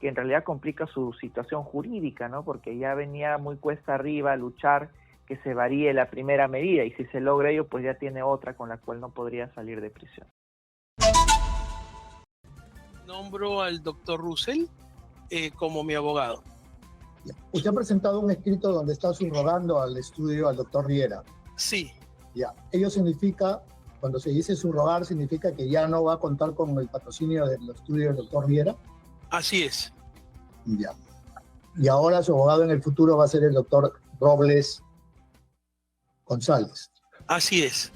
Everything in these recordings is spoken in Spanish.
que en realidad complica su situación jurídica, ¿no? Porque ya venía muy cuesta arriba luchar que se varíe la primera medida, y si se logra ello, pues ya tiene otra con la cual no podría salir de prisión. Nombro al doctor Russell como mi abogado. Usted ha presentado un escrito donde está subrogando al estudio al doctor Riera. Sí. Ya. Ello significa, cuando se dice subrogar, significa que ya no va a contar con el patrocinio del estudio del doctor Riera. Así es. Ya. Y ahora su abogado en el futuro va a ser el doctor Robles González. Así es.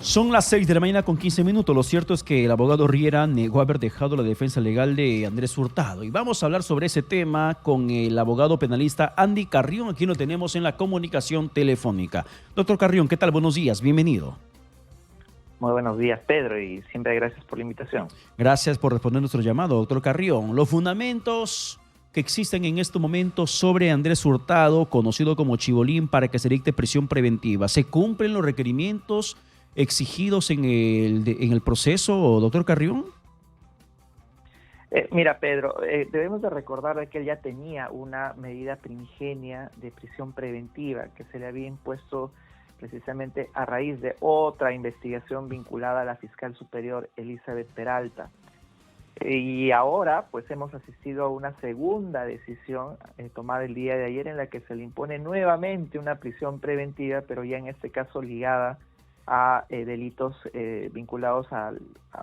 Son las 6 de la mañana con 15 minutos. Lo cierto es que el abogado Riera negó haber dejado la defensa legal de Andrés Hurtado. Y vamos a hablar sobre ese tema con el abogado penalista Andy Carrión. Aquí lo tenemos en la comunicación telefónica. Doctor Carrión, ¿qué tal? Buenos días, bienvenido. Muy buenos días, Pedro, y siempre gracias por la invitación. Gracias por responder nuestro llamado, doctor Carrión. Los fundamentos que existen en este momento sobre Andrés Hurtado, conocido como Chibolín, para que se dicte prisión preventiva, ¿se cumplen los requerimientos exigidos en el proceso, doctor Carrión? Mira, Pedro, debemos de recordar de que él ya tenía una medida primigenia de prisión preventiva que se le había impuesto precisamente a raíz de otra investigación vinculada a la fiscal superior Elizabeth Peralta. Y ahora pues hemos asistido a una segunda decisión tomada el día de ayer, en la que se le impone nuevamente una prisión preventiva, pero ya en este caso ligada a delitos vinculados a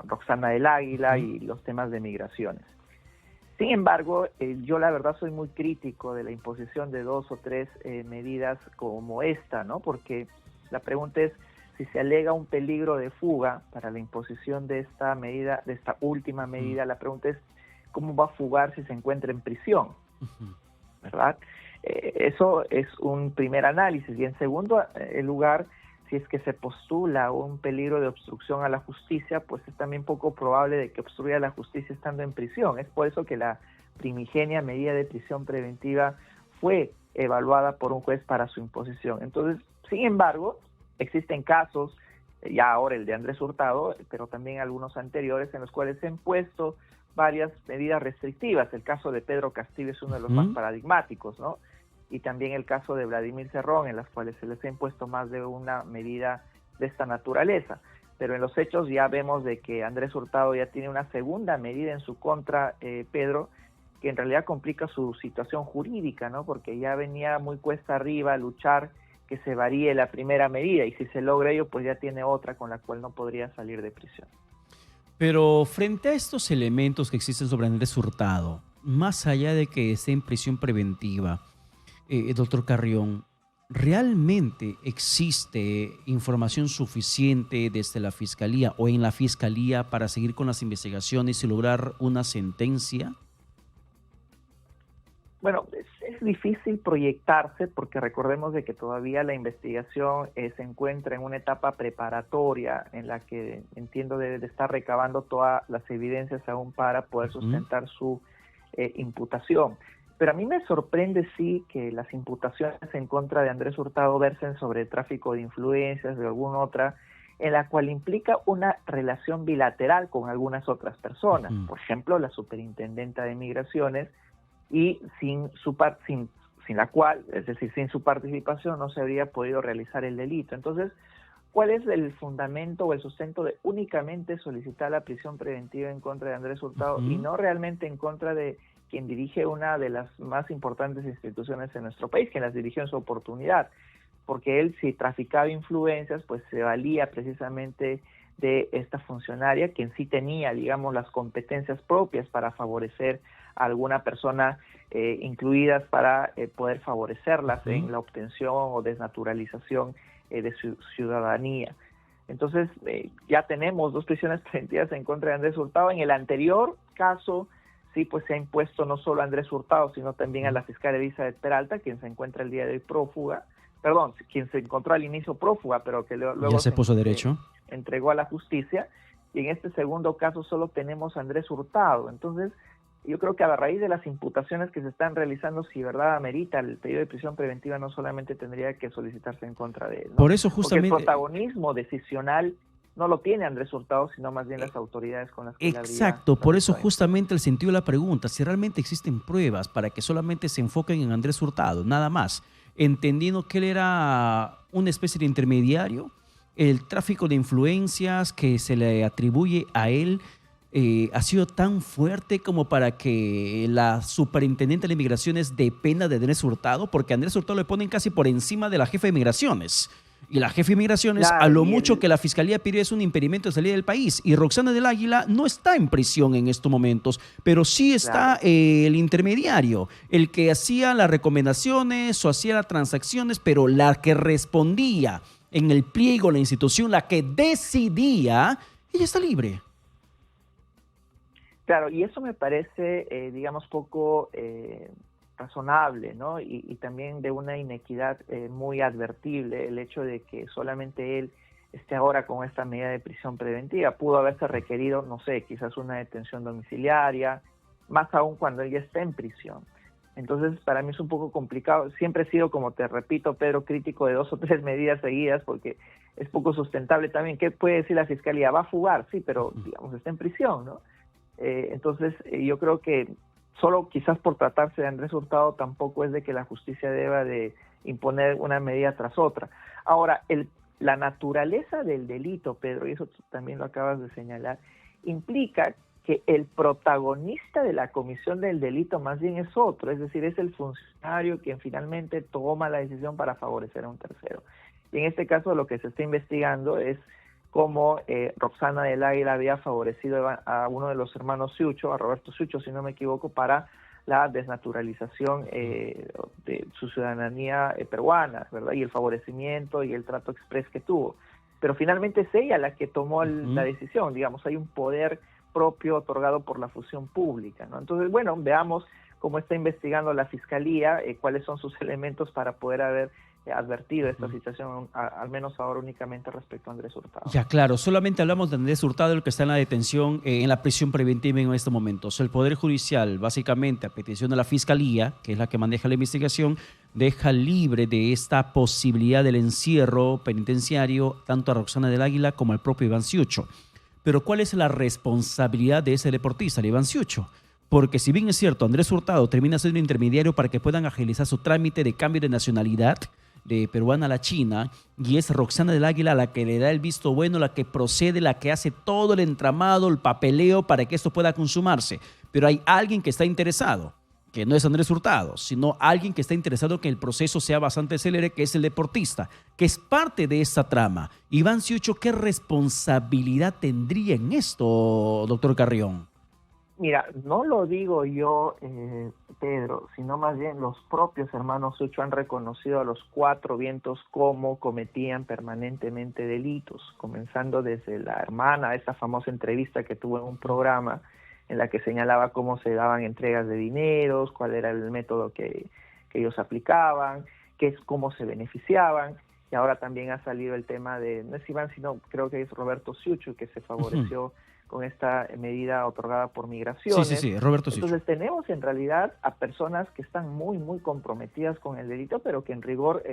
Roxana del Águila y los temas de migraciones. Sin embargo, yo la verdad soy muy crítico de la imposición de 2 o 3 medidas como esta, ¿no? Porque la pregunta es, si se alega un peligro de fuga para la imposición de esta medida, de esta última medida, la pregunta es, ¿cómo va a fugar si se encuentra en prisión? ¿Verdad? Eso es un primer análisis. Y en segundo lugar, si es que se postula un peligro de obstrucción a la justicia, pues es también poco probable de que obstruya la justicia estando en prisión. Es por eso que la primigenia medida de prisión preventiva fue evaluada por un juez para su imposición. Entonces, sin embargo, existen casos, ya ahora el de Andrés Hurtado, pero también algunos anteriores, en los cuales se han puesto varias medidas restrictivas. El caso de Pedro Castillo es uno de los más paradigmáticos, ¿no? Y también el caso de Vladimir Cerrón, en las cuales se les ha impuesto más de una medida de esta naturaleza. Pero en los hechos ya vemos de que Andrés Hurtado ya tiene una segunda medida en su contra, Pedro, que en realidad complica su situación jurídica, ¿no? Porque ya venía muy cuesta arriba luchar que se varíe la primera medida, y si se logra ello, pues ya tiene otra con la cual no podría salir de prisión. Pero frente a estos elementos que existen sobre Andrés Hurtado, más allá de que esté en prisión preventiva, doctor Carrión, ¿realmente existe información suficiente desde la Fiscalía o en la Fiscalía para seguir con las investigaciones y lograr una sentencia? Bueno, es difícil proyectarse, porque recordemos de que todavía la investigación se encuentra en una etapa preparatoria, en la que entiendo debe de estar recabando todas las evidencias aún para poder sustentar su imputación. Pero a mí me sorprende sí que las imputaciones en contra de Andrés Hurtado versen sobre tráfico de influencias de alguna otra, en la cual implica una relación bilateral con algunas otras personas. Por ejemplo, la superintendenta de Migraciones, y sin la cual, es decir, sin su participación, no se habría podido realizar el delito. Entonces, ¿cuál es el fundamento o el sustento de únicamente solicitar la prisión preventiva en contra de Andrés Hurtado y no realmente en contra de quien dirige una de las más importantes instituciones en nuestro país, quien las dirigió en su oportunidad? Porque él, si traficaba influencias, pues se valía precisamente de esta funcionaria, quien sí tenía, digamos, las competencias propias para favorecer a alguna persona, incluidas para poder favorecerlas en la obtención o desnaturalización de su ciudadanía. Entonces, ya tenemos 2 prisiones preventivas en contra de Andrés Hurtado. En el anterior caso, sí, pues se ha impuesto no solo a Andrés Hurtado, sino también a la fiscal Elizabeth Peralta, quien se encuentra el día de hoy prófuga, quien se encontró al inicio prófuga, pero que luego ya se puso derecho, entregó a la justicia. Y en este segundo caso solo tenemos a Andrés Hurtado. Entonces, yo creo que a raíz de las imputaciones que se están realizando, si verdad amerita el pedido de prisión preventiva, no solamente tendría que solicitarse en contra de él, ¿no? Por eso justamente, porque el protagonismo decisional no lo tiene Andrés Hurtado, sino más bien las autoridades con las que él habría Exacto, por eso tratado. justamente el sentido de la pregunta, si realmente existen pruebas para que solamente se enfoquen en Andrés Hurtado, nada más, entendiendo que él era una especie de intermediario, el tráfico de influencias que se le atribuye a él ha sido tan fuerte como para que la superintendente de migraciones dependa de Andrés Hurtado, porque a Andrés Hurtado le ponen casi por encima de la jefa de migraciones. Y la jefa de migraciones, a Claro, lo y mucho él, que la fiscalía pidió es un impedimento de salida del país. Y Roxana del Águila no está en prisión en estos momentos, pero sí está claro. el intermediario, el que hacía las recomendaciones o hacía las transacciones, pero la que respondía en el pliego, la institución, la que decidía, ella está libre. Claro, y eso me parece, digamos, poco razonable, ¿no? Y también de una inequidad muy advertible, el hecho de que solamente él esté ahora con esta medida de prisión preventiva. Pudo haberse requerido, no sé, quizás una detención domiciliaria, más aún cuando él ya está en prisión. Entonces, para mí es un poco complicado. Siempre he sido, como te repito, Pedro, crítico de 2 o 3 medidas seguidas, porque es poco sustentable también. ¿Qué puede decir la fiscalía? Va a fugar, sí, pero, digamos, está en prisión, ¿no? Entonces, yo creo que solo quizás por tratarse de Andrés Hurtado tampoco es de que la justicia deba de imponer una medida tras otra. Ahora, la naturaleza del delito, Pedro, y eso tú también lo acabas de señalar, implica que el protagonista de la comisión del delito más bien es otro, es decir, es el funcionario quien finalmente toma la decisión para favorecer a un tercero. Y en este caso lo que se está investigando es cómo Roxana del Águila había favorecido a uno de los hermanos Ciucho, a Roberto Ciucho, si no me equivoco, para la desnaturalización de su ciudadanía peruana, ¿verdad? Y el favorecimiento y el trato exprés que tuvo. Pero finalmente es ella la que tomó la decisión, digamos, hay un poder propio otorgado por la función pública, ¿no? Entonces, bueno, veamos cómo está investigando la Fiscalía, cuáles son sus elementos para poder haber advertido esta situación, al menos ahora únicamente respecto a Andrés Hurtado. Ya, claro, solamente hablamos de Andrés Hurtado, el que está en la detención, en la prisión preventiva en estos momentos. El Poder Judicial, básicamente, a petición de la Fiscalía, que es la que maneja la investigación, deja libre de esta posibilidad del encierro penitenciario tanto a Roxana del Águila como al propio Iván Ciucho. Pero ¿cuál es la responsabilidad de ese deportista, el Iván Ciucho? Porque si bien es cierto, Andrés Hurtado termina siendo un intermediario para que puedan agilizar su trámite de cambio de nacionalidad de peruana a la china, y es Roxana del Águila la que le da el visto bueno, la que procede, la que hace todo el entramado, el papeleo para que esto pueda consumarse. Pero hay alguien que está interesado, que no es Andrés Hurtado, sino alguien que está interesado en que el proceso sea bastante célere, que es el deportista, que es parte de esta trama. Iván Ciucho, ¿qué responsabilidad tendría en esto, doctor Carrión? Mira, no lo digo yo, Pedro, sino más bien los propios hermanos Ciucho han reconocido a los 4 vientos cómo cometían permanentemente delitos, comenzando desde la hermana, esa famosa entrevista que tuvo en un programa en la que señalaba cómo se daban entregas de dineros, cuál era el método que ellos aplicaban, cómo se beneficiaban, y ahora también ha salido el tema de, no es Iván, sino creo que es Roberto Ciucho, que se favoreció con esta medida otorgada por migraciones. Sí, Roberto Ciucho. Entonces tenemos en realidad a personas que están muy, muy comprometidas con el delito, pero que en rigor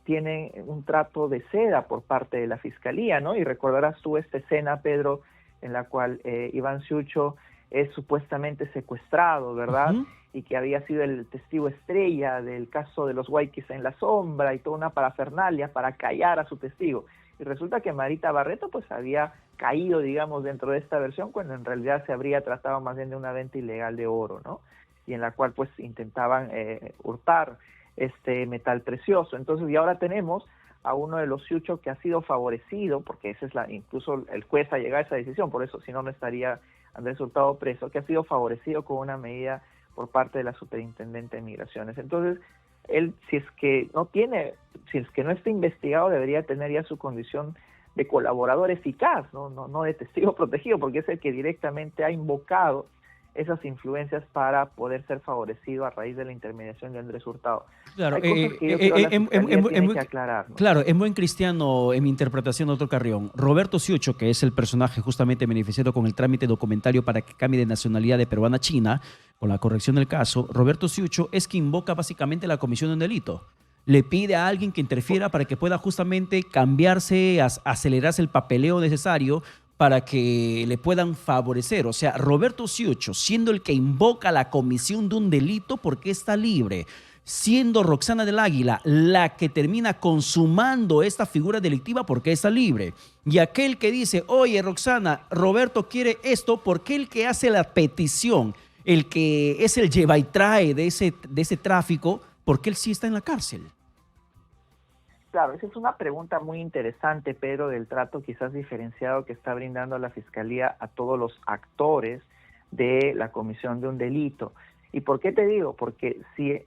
tienen un trato de seda por parte de la Fiscalía, ¿no? Y recordarás tú esta escena, Pedro, en la cual Iván Ciucho es supuestamente secuestrado, ¿verdad? Y que había sido el testigo estrella del caso de los Guayquis en la sombra y toda una parafernalia para callar a su testigo. Y resulta que Marita Barreto pues había caído, digamos, dentro de esta versión, cuando en realidad se habría tratado más bien de una venta ilegal de oro, ¿no? Y en la cual pues intentaban hurtar este metal precioso. Entonces, y ahora tenemos a uno de los Ciucho que ha sido favorecido, porque esa es incluso el juez ha llegado a esa decisión, por eso si no, no estaría Andrés Hurtado preso, que ha sido favorecido con una medida por parte de la Superintendente de Migraciones. Entonces, él, si es que no está investigado, debería tener ya su condición de colaborador eficaz, no de testigo protegido, porque es el que directamente ha invocado esas influencias para poder ser favorecido a raíz de la intermediación de Andrés Hurtado. Claro, Hay cosas que yo creo la Fiscalía tiene que aclarar, ¿no? Claro, en buen cristiano, en mi interpretación, doctor Carrión, Roberto Ciucho, que es el personaje justamente beneficiado con el trámite documentario para que cambie de nacionalidad de peruana a china, con la corrección del caso, Roberto Ciucho es quien invoca básicamente la comisión de un delito. le pide a alguien que interfiera para que pueda justamente cambiarse, acelerarse el papeleo necesario para que le puedan favorecer. O sea, Roberto Ciucho, siendo el que invoca la comisión de un delito porque está libre, siendo Roxana del Águila la que termina consumando esta figura delictiva porque está libre. Y aquel que dice, oye, Roxana, Roberto quiere esto, porque el que hace la petición, el que es el lleva y trae de ese tráfico, porque él sí está en la cárcel. Claro, esa es una pregunta muy interesante, Pedro, del trato quizás diferenciado que está brindando la Fiscalía a todos los actores de la comisión de un delito. ¿Y por qué te digo? Porque si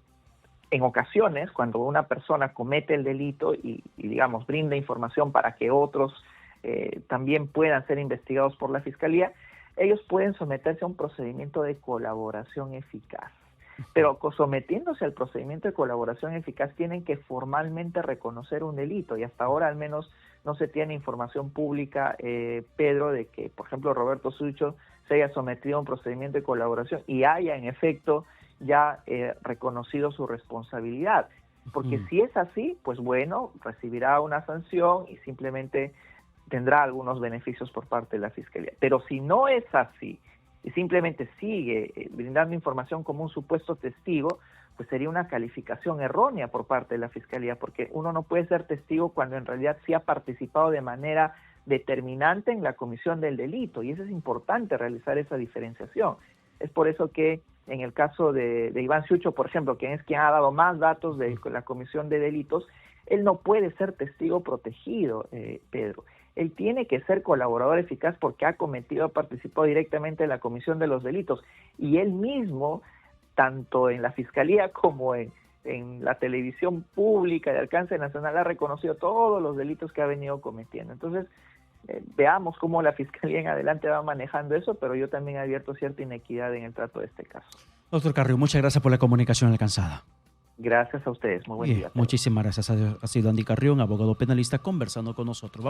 en ocasiones, cuando una persona comete el delito y digamos, brinda información para que otros también puedan ser investigados por la Fiscalía, ellos pueden someterse a un procedimiento de colaboración eficaz. Pero sometiéndose al procedimiento de colaboración eficaz tienen que formalmente reconocer un delito, y hasta ahora al menos no se tiene información pública, Pedro, de que, por ejemplo, Roberto Ciucho se haya sometido a un procedimiento de colaboración y haya en efecto ya reconocido su responsabilidad. Porque si es así, pues bueno, recibirá una sanción y simplemente tendrá algunos beneficios por parte de la Fiscalía. Pero si no es así y simplemente sigue brindando información como un supuesto testigo, pues sería una calificación errónea por parte de la Fiscalía, porque uno no puede ser testigo cuando en realidad sí ha participado de manera determinante en la comisión del delito, y eso es importante realizar esa diferenciación. Es por eso que en el caso de Iván Ciucho, por ejemplo, quien es quien ha dado más datos de la comisión de delitos, él no puede ser testigo protegido, Pedro. Él tiene que ser colaborador eficaz porque ha participado directamente en la comisión de los delitos. Y él mismo, tanto en la Fiscalía como en la televisión pública de alcance nacional, ha reconocido todos los delitos que ha venido cometiendo. Entonces, veamos cómo la Fiscalía en adelante va manejando eso, pero yo también he abierto cierta inequidad en el trato de este caso. Doctor Carrión, muchas gracias por la comunicación alcanzada. Gracias a ustedes. Muy buen día. Muchísimas gracias. Ha sido Andy Carrión, abogado penalista, conversando con nosotros.